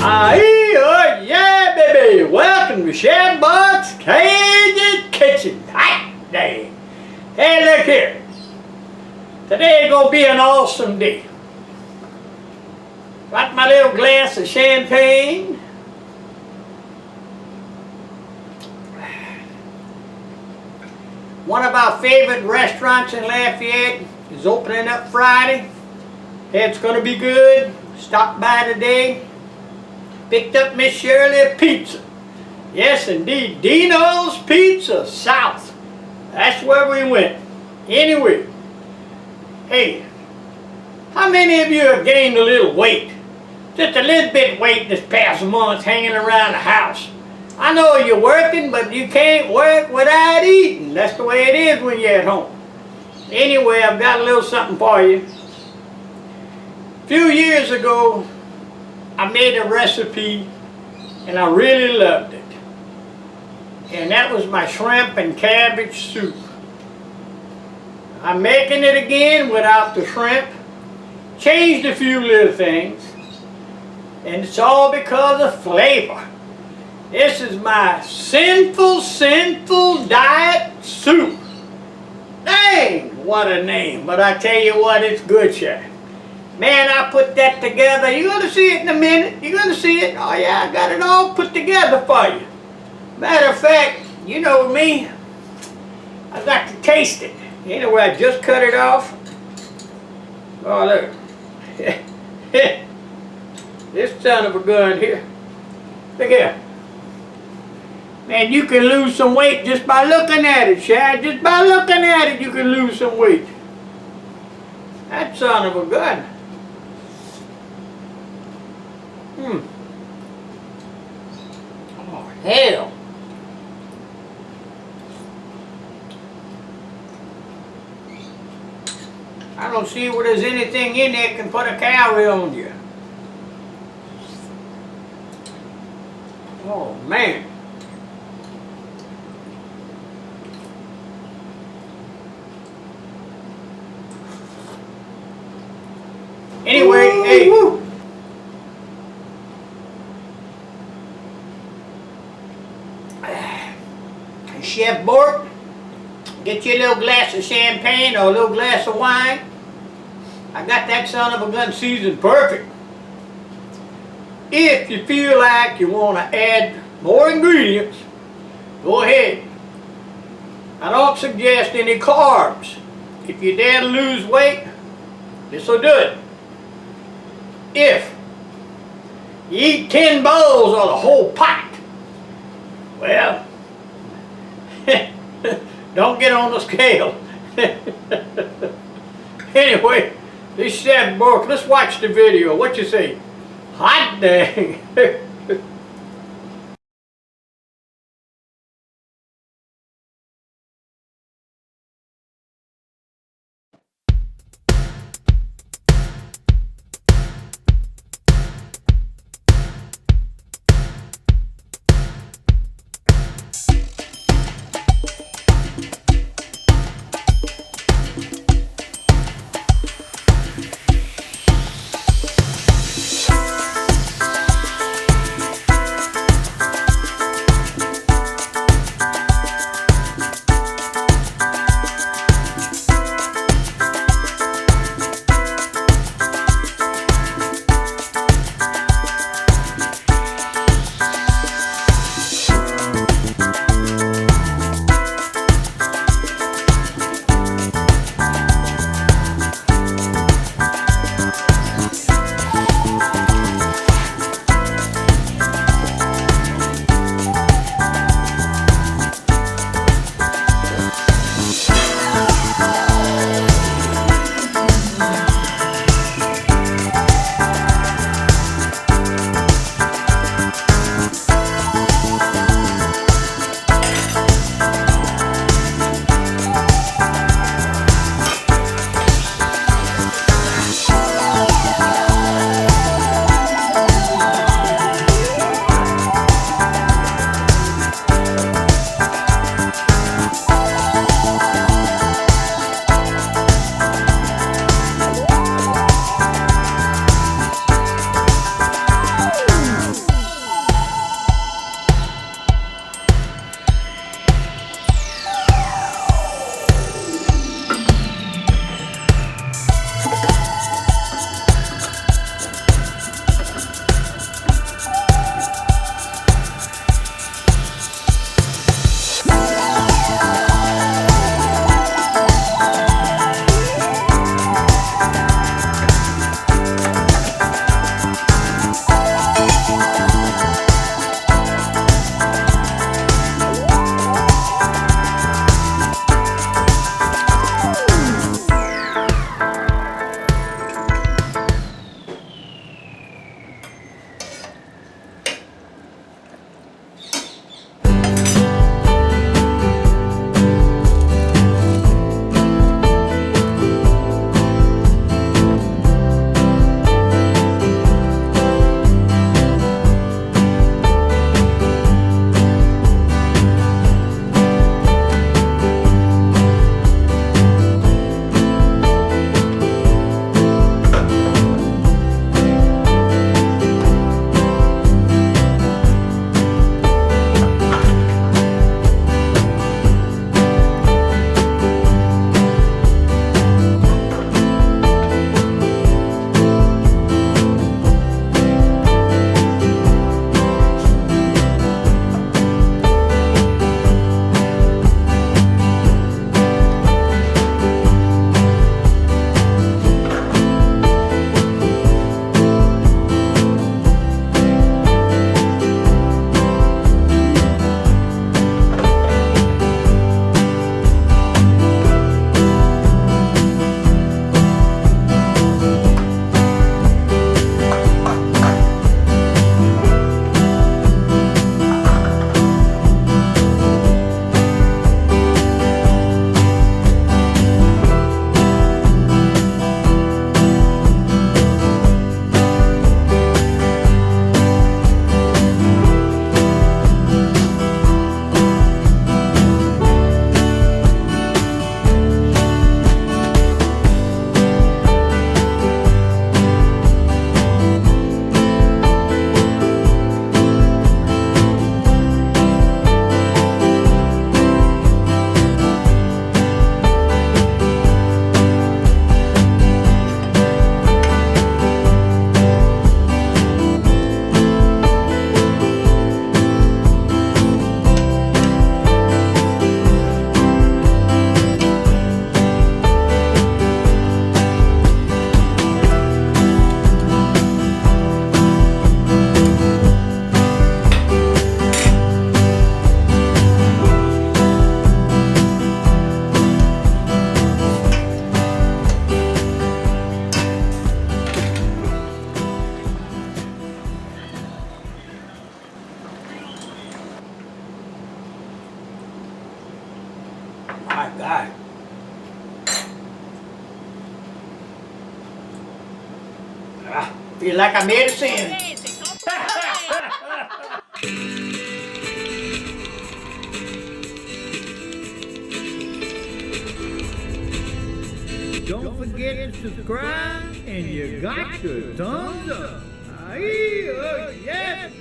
Oh yeah, baby! Welcome to Chef Buck's Cajun Kitchen. Hot day. Hey, look here. Today gonna be an awesome day. Got my little glass of champagne. One of our favorite restaurants in Lafayette is opening up Friday. It's gonna be good. Stopped by today. Picked up Miss Shirley a pizza. Yes, indeed. Dino's Pizza South. That's where we went. Anyway, hey, how many of you have gained a little weight? Just a little bit weight this past month hanging around the house. I know you're working, but you can't work without eating. That's the way it is when you're at home. Anyway, I've got a little something for you. A few years ago, I made a recipe and I really loved it. And that was my shrimp and cabbage soup. I'm making it again without the shrimp. Changed a few little things. And it's all because of flavor. This is my Sinful Diet Soup. Dang, what a name. But I tell you what, it's good, chef. Man, I put that together. You're going to see it in a minute. You're going to see it. Oh, yeah, I got it all put together for you. Matter of fact, you know me. I got to taste it. Anyway, I just cut it off. Oh, look. This son of a gun here. Look here. Man, you can lose some weight just by looking at it, Shad. Just by looking at it, you can lose some weight. That son of a gun. Oh, hell. I don't see where there's anything in there that can put a calorie on you. Oh, man. Anyway, hey. Chef Bourque, get you a little glass of champagne or a little glass of wine. I got that son of a gun seasoned perfect. If you feel like you want to add more ingredients, go ahead. I don't suggest any carbs. If you dare to lose weight, this will do it. If you eat 10 bowls or the whole pot, well, don't get on the scale. Anyway, this Chef Bourque, let's watch the video. What you say? Hot dang. My God. Feel like I made a sin. Don't forget to subscribe and you got your thumbs up. Yes.